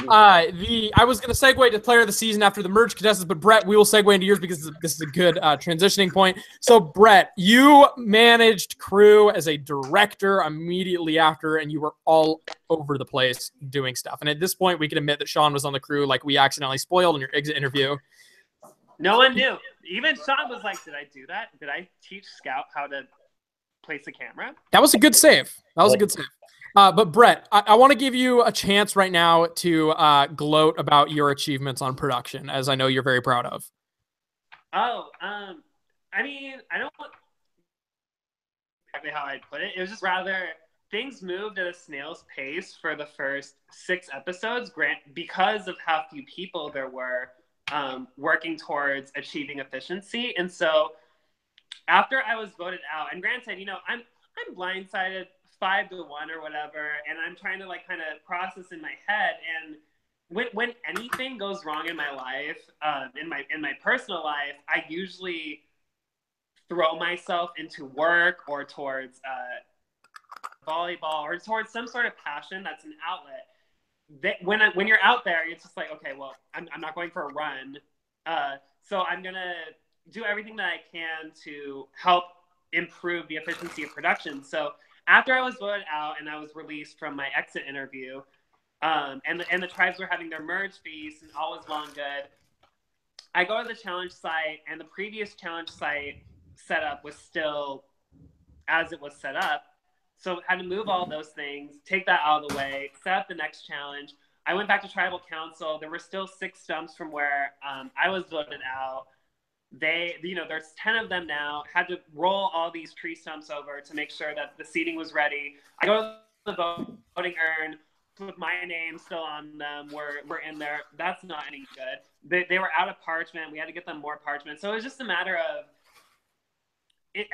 Speaker 1: I was going to segue to player of the season after the merge contestants, but Brett, we will segue into yours because this is a good transitioning point. So, Brett, you managed crew as a director immediately after, and you were all over the place doing stuff. And at this point, we can admit that Sean was on the crew, like we accidentally spoiled in your exit interview.
Speaker 9: No one knew. Even Sean was like, "Did I do that? Did I teach Scout how to place a camera?"
Speaker 1: That was a good save. But Brett, I want to give you a chance right now to gloat about your achievements on production, as I know you're very proud of.
Speaker 9: Oh, I mean, I don't know exactly how I'd put it. It was just rather things moved at a snail's pace for the first 6 episodes, because of how few people there were working towards achieving efficiency. And so after I was voted out, and granted, you know, I'm blindsided 5-1 or whatever, and I'm trying to like kind of process in my head. And when anything goes wrong in my life, in my personal life, I usually throw myself into work or towards volleyball or towards some sort of passion that's an outlet. When you're out there, it's just like, okay, well, I'm not going for a run, so I'm gonna do everything that I can to help improve the efficiency of production. So after I was voted out and I was released from my exit interview, and the tribes were having their merge feast and all was well and good, I go to the challenge site, and the previous challenge site setup was still as it was set up. So I had to move all those things, take that out of the way, set up the next challenge. I went back to tribal council. There were still 6 stumps from where I was voted out. There's 10 of them now. Had to roll all these tree stumps over to make sure that the seating was ready. I go to the voting urn with my name still on them. We're in there. That's not any good. They were out of parchment. We had to get them more parchment. So it was just a matter of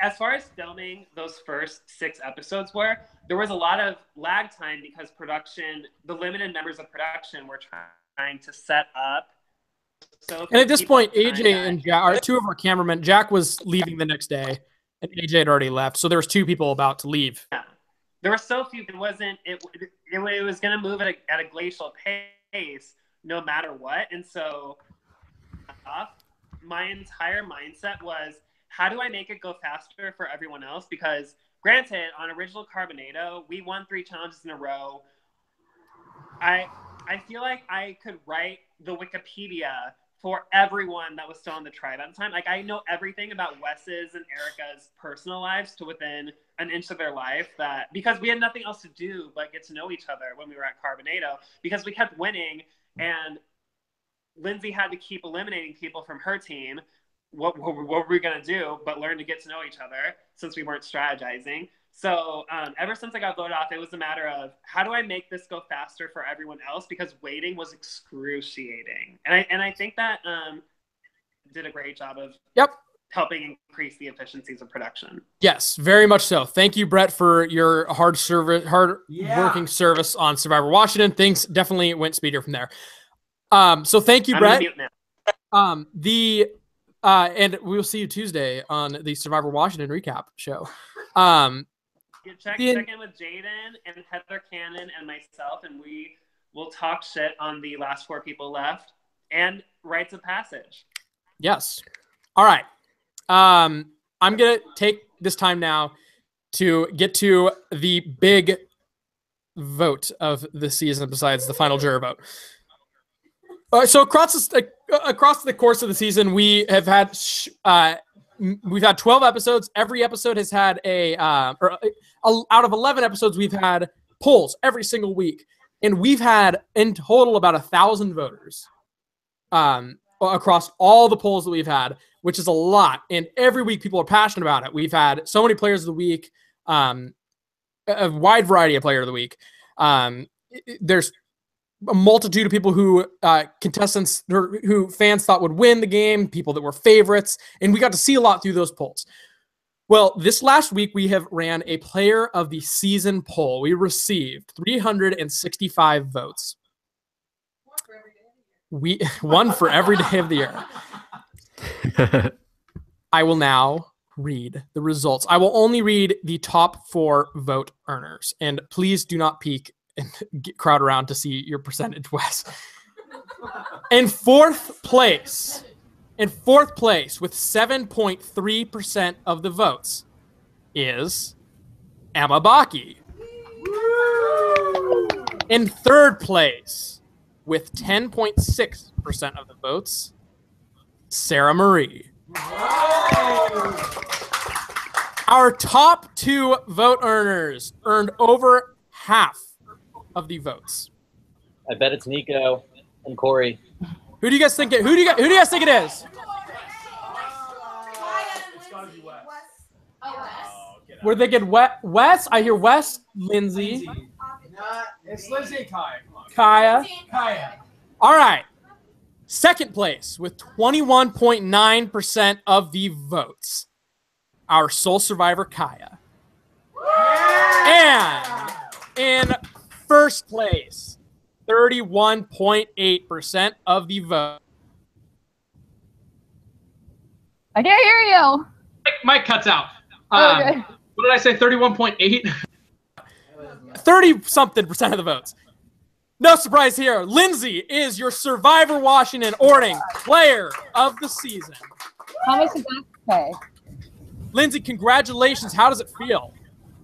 Speaker 9: as far as filming those first 6 episodes there was a lot of lag time because the limited members of production were trying to set up. So
Speaker 1: and at this point, AJ and Jack are 2 of our cameramen. Jack was leaving the next day, and AJ had already left. So there was 2 people about to leave.
Speaker 9: Yeah. There were so few. It was going to move at a glacial pace no matter what. And so off, my entire mindset was, how do I make it go faster for everyone else? Because granted, on Original Carbonado, we won 3 challenges in a row. I feel like I could write the Wikipedia for everyone that was still on the tribe at the time. Like, I know everything about Wes's and Erica's personal lives to within an inch of their life, that because we had nothing else to do but get to know each other when we were at Carbonado, because we kept winning and Lindsay had to keep eliminating people from her team. What were we going to do but learn to get to know each other since we weren't strategizing? So ever since I got voted off, it was a matter of, how do I make this go faster for everyone else? Because waiting was excruciating. And I think that did a great job of helping increase the efficiencies of production.
Speaker 1: Yes, very much so. Thank you, Brett, for your working service on Survivor Washington. Things definitely went speedier from there. So thank you, Brett. And we will see you Tuesday on the Survivor Washington recap show.
Speaker 9: Check in with Jaden and Heather Cannon and myself, and we will talk shit on the last 4 people left and rites of passage.
Speaker 1: Yes. All right. I'm going to take this time now to get to the big vote of the season besides the final juror vote. So across the course of the season, we have had we've had 12 episodes. Every episode has had out of 11 episodes, we've had polls every single week, and we've had in total about 1,000 voters across all the polls that we've had, which is a lot. And every week, people are passionate about it. We've had so many players of the week, a wide variety of player of the week. There's a multitude of people who contestants who fans thought would win the game, people that were favorites, and we got to see a lot through those polls. Well, this last week we have ran a player of the season poll. We received 365 votes. One for every day of the year. I will now read the results. I will only read the top 4 vote earners, and please do not peek and crowd around to see your percentage, Wes. In fourth place with 7.3% of the votes is Emma Baki. In third place with 10.6% of the votes, Sarah Marie. Our top 2 vote earners earned over half of the votes.
Speaker 12: I bet it's Nico and Corey.
Speaker 1: Who do you guys think it? Who do you guys think it is?
Speaker 3: It's gotta be Wes.
Speaker 1: We're thinking Wes. I hear Wes, Lindsay.
Speaker 6: It's Lindsay and Kaya.
Speaker 1: Kaya. All right. Second place with 21.9% of the votes, our sole survivor, Kaya. And in first place, 31.8% of the vote.
Speaker 8: I can't hear you.
Speaker 1: Mike cuts out.
Speaker 8: Okay.
Speaker 1: What did I say? 31.8? 30-something% of the votes. No surprise here. Lindsay is your Survivor Washington Orting player of the season.
Speaker 8: How much does that pay?
Speaker 1: Lindsay, congratulations. How does it feel?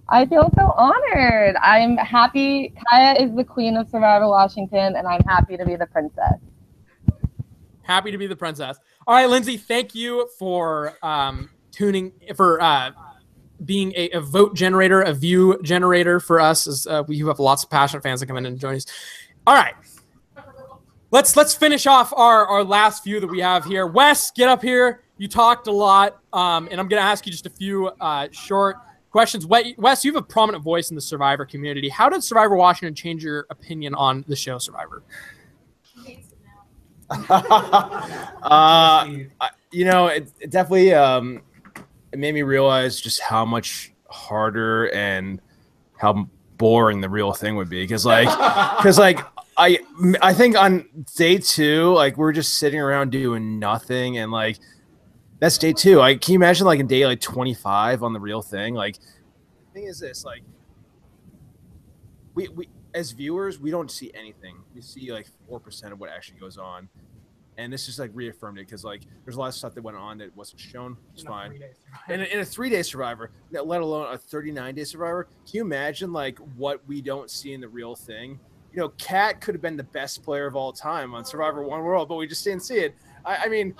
Speaker 8: I feel so honored. I'm happy. Kaya is the queen of Survivor Washington, and I'm happy to be the princess.
Speaker 1: Happy to be the princess. All right, Lindsay, thank you for being a vote generator, a view generator for us. As we have lots of passionate fans that come in and join us. All right, let's finish off our last few that we have here. Wes, get up here. You talked a lot, and I'm going to ask you just a few short questions. Wes, you have a prominent voice in the Survivor community. How did Survivor Washington change your opinion on the show Survivor?
Speaker 6: It definitely it made me realize just how much harder and how boring the real thing would be. Because I think on day 2, like, we're just sitting around doing nothing, and like that's day 2. Like, can you imagine like in day 25 on the real thing? Like, the thing is this, like, we as viewers, we don't see anything. We see like 4% of what actually goes on. And this just like reaffirmed it because like there's a lot of stuff that went on that wasn't shown. It's fine. And in a 3-day Survivor, let alone a 39-day Survivor, can you imagine like what we don't see in the real thing? You know, Kat could have been the best player of all time on Survivor One World, but we just didn't see it. I mean,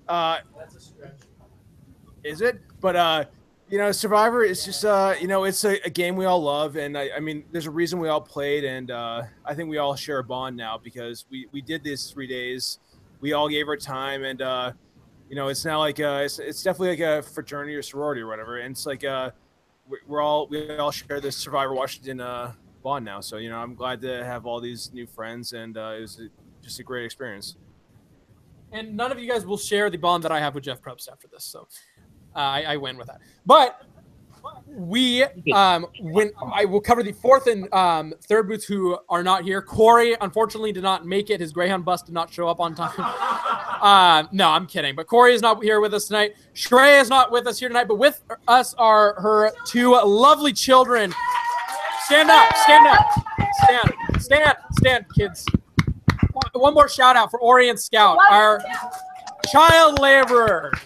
Speaker 11: That's a stretch.
Speaker 6: is it? But you know, Survivor is just you know, it's a game we all love, and I mean, there's a reason we all played, and I think we all share a bond now because we did these 3 days. We all gave our time, and you know, it's now like it's definitely like a fraternity or sorority or whatever, and it's like we all share this Survivor Washington bond now. So you know, I'm glad to have all these new friends, and it was just a great experience.
Speaker 1: And none of you guys will share the bond that I have with Jeff Probst after this, so I win with that. But we when I will cover the fourth and third booths who are not here. Corey unfortunately did not make it. His Greyhound bus did not show up on time. No, I'm kidding. But Corey is not here with us tonight. Shreya is not with us here tonight, but with us are her two lovely children. Stand up, stand up, stand, kids. One more shout out for Orient Scout, our child laborers.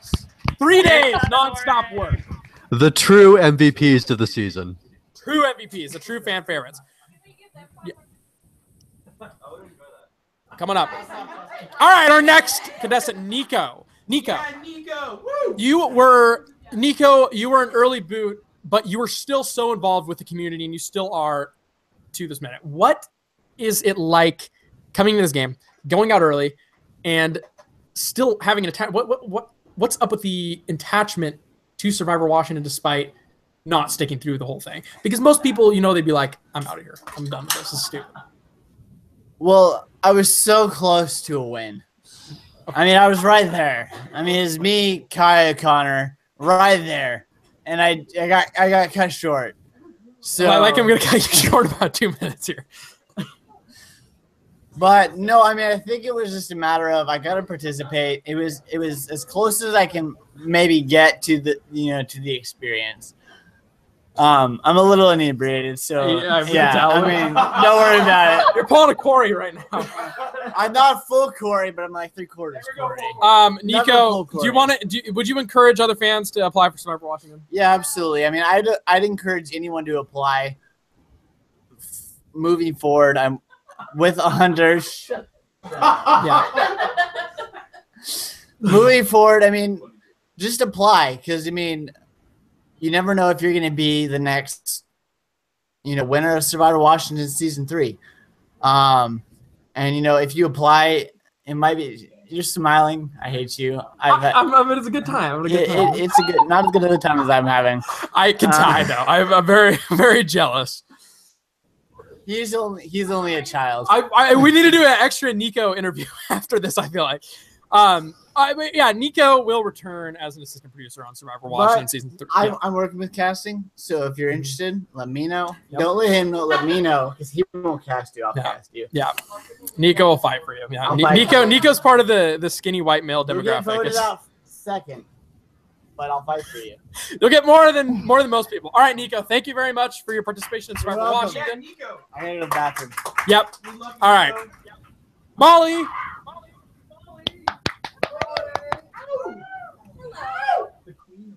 Speaker 1: 3 days nonstop work.
Speaker 4: The true MVPs of the season.
Speaker 1: True MVPs, the true fan favorites. Yeah. Coming up. All right, our next contestant, Nico. Nico.
Speaker 11: Yeah, Nico. Woo!
Speaker 1: You were an early boot, but you were still so involved with the community, and you still are to this minute. What is it like coming to this game, going out early, and still having an attach? What's up with the attachment to Survivor Washington despite not sticking through the whole thing? Because most people, you know, they'd be like, I'm out of here. I'm done with this. This is stupid.
Speaker 13: Well, I was so close to a win. I mean, I was right there. I mean, it's me, Kaya, Connor, right there. And I got cut short. So
Speaker 1: well, I'm going to cut you short about 2 minutes here.
Speaker 13: But no, I mean, I think it was just a matter of I got to participate. It was as close as I can maybe get to the to the experience. I'm a little inebriated, so yeah. I mean, don't worry about it.
Speaker 1: You're pulling a Corey right now.
Speaker 13: I'm not full Corey, but I'm like 3/4 Corey.
Speaker 1: Nico, would you encourage other fans to apply for Survivor Washington?
Speaker 13: Yeah, absolutely. I mean, I'd encourage anyone to apply. Moving forward, I'm with 100. Yeah. Moving forward, I mean, just apply because I mean, you never know if you're going to be the next, winner of Survivor Washington season 3. And if you apply, it might be you're smiling. I hate you.
Speaker 1: It's a good time.
Speaker 13: It's not as good of a time as I'm having.
Speaker 1: I can tell. Though I'm very, very jealous.
Speaker 13: He's only a child.
Speaker 1: We need to do an extra Nico interview after this. I feel like, Nico will return as an assistant producer on Survivor Washington season 3.
Speaker 13: I'm working with casting, so if you're interested, let me know. Yep. Don't let him know. Let me know because he won't cast you. I'll cast you.
Speaker 1: Yeah, Nico will fight for you. Yeah, Nico's part of the skinny white male demographic.
Speaker 13: You're voted out second, but I'll fight for you.
Speaker 1: You'll get more than most people. All right, Nico. Thank you very much for your participation in Survivor Washington.
Speaker 11: Yeah, Nico.
Speaker 13: I gotta go to the bathroom.
Speaker 1: Yep. All right, Molly.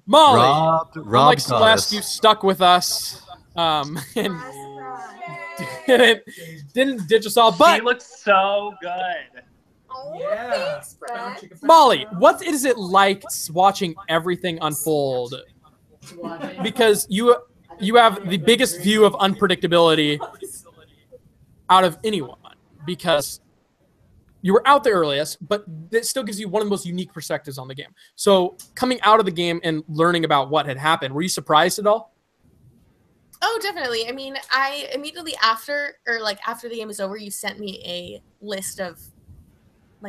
Speaker 1: Molly,
Speaker 4: Rob
Speaker 1: Celeste, you stuck with us, and didn't ditch us all. But
Speaker 9: she looks so good.
Speaker 2: Oh,
Speaker 11: Yeah.
Speaker 2: thanks, Brad.
Speaker 1: Molly, what is it like watching everything unfold? Because you have the biggest view of unpredictability out of anyone. Because you were out the earliest, but it still gives you one of the most unique perspectives on the game. So coming out of the game and learning about what had happened, were you surprised at all?
Speaker 2: Oh, definitely. I mean, I immediately after the game was over, you sent me a list of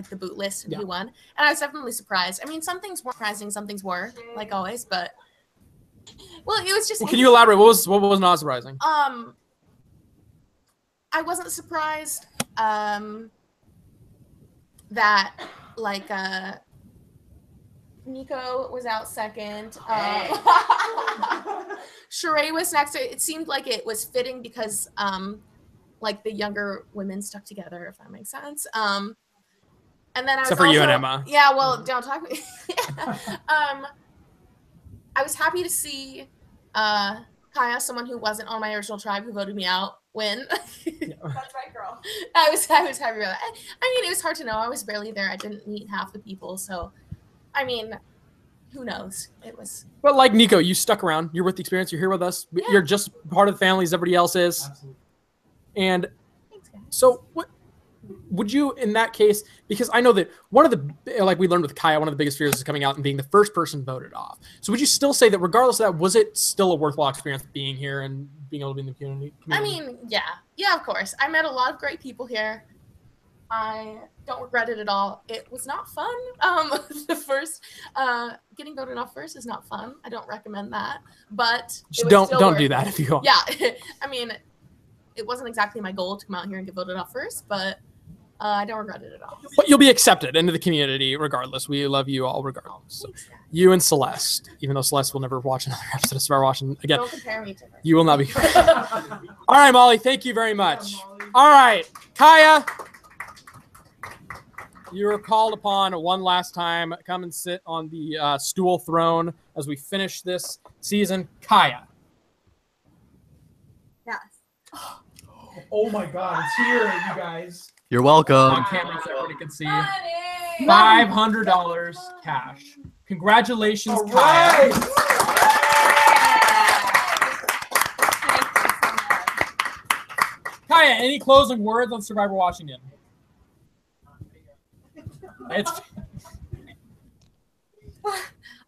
Speaker 2: the boot list of who won. And I was definitely surprised. I mean, some things were surprising, some things were, like always, but it was just
Speaker 1: can you elaborate? What was not surprising?
Speaker 2: I wasn't surprised that Nico was out second. Sheree was next. It seemed like it was fitting because the younger women stuck together, if that makes sense.
Speaker 14: And then I
Speaker 1: Except
Speaker 14: was
Speaker 1: for you
Speaker 14: also,
Speaker 1: and Emma.
Speaker 14: Yeah, well, don't talk to me. I was happy to see Kaya, someone who wasn't on my original tribe who voted me out, win.
Speaker 10: That's right, girl.
Speaker 14: I was happy about that. I mean, it was hard to know. I was barely there. I didn't meet half the people, so I mean, who knows? It was.
Speaker 1: But like Nico, you stuck around. You're with the experience. You're here with us.
Speaker 14: Yeah.
Speaker 1: You're just part of the family as everybody else is.
Speaker 11: Absolutely.
Speaker 1: And so, what would you, in that case, because I know that one of the, like we learned with Kaya, one of the biggest fears is coming out and being the first person voted off. So would you still say that regardless of that, was it still a worthwhile experience being here and being able to be in the community?
Speaker 14: I mean, yeah, of course. I met a lot of great people here. I don't regret it at all. It was not fun. The first, getting voted off first is not fun. I don't recommend that. But
Speaker 1: just don't do that if you want.
Speaker 14: Yeah, I mean, it wasn't exactly my goal to come out here and get voted off first, but I don't regret it at all.
Speaker 1: But you'll be accepted into the community regardless. We love you all regardless. So you and Celeste, even though Celeste will never watch another episode of Survivor Washington again.
Speaker 14: Don't compare me to her.
Speaker 1: You will not be. All right, Molly. Thank you very much. All right, Kaya. You are called upon one last time. Come and sit on the stool throne as we finish this season. Kaya.
Speaker 2: Yes.
Speaker 11: Oh my God, it's here, you guys.
Speaker 4: You're welcome.
Speaker 1: On camera so everybody can see. $500 cash. Congratulations,
Speaker 11: All
Speaker 1: Kaya.
Speaker 11: right.
Speaker 1: Kaya, any closing words on Survivor Washington? It's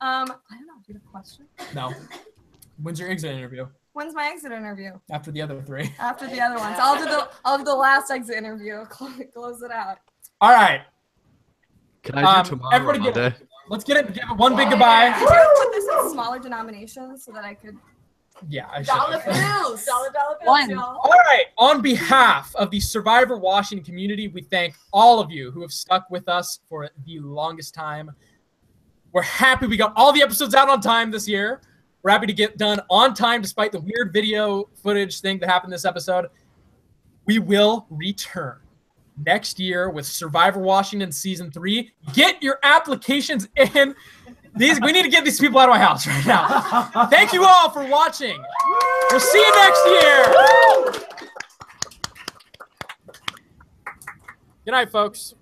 Speaker 2: I don't know. Do you have a question?
Speaker 1: no. When's your exit interview?
Speaker 2: When's my exit interview?
Speaker 1: After the other three.
Speaker 2: After the other ones. I'll do the last exit interview. Close it out.
Speaker 1: All right.
Speaker 4: Can I do tomorrow
Speaker 1: everybody
Speaker 4: or Monday?
Speaker 1: Let's give it one big goodbye.
Speaker 2: Could you put this in smaller denominations so that I could?
Speaker 1: Yeah, I should.
Speaker 14: Dollar bills. Dollar bills,
Speaker 2: One.
Speaker 14: y'all.
Speaker 1: All right. On behalf of the Survivor Washington community, we thank all of you who have stuck with us for the longest time. We're happy we got all the episodes out on time this year. We're happy to get done on time despite the weird video footage thing that happened this episode. We will return next year with Survivor Washington Season 3. Get your applications in. We need to get these people out of my house right now. Thank you all for watching. We'll see you next year. Good night, folks.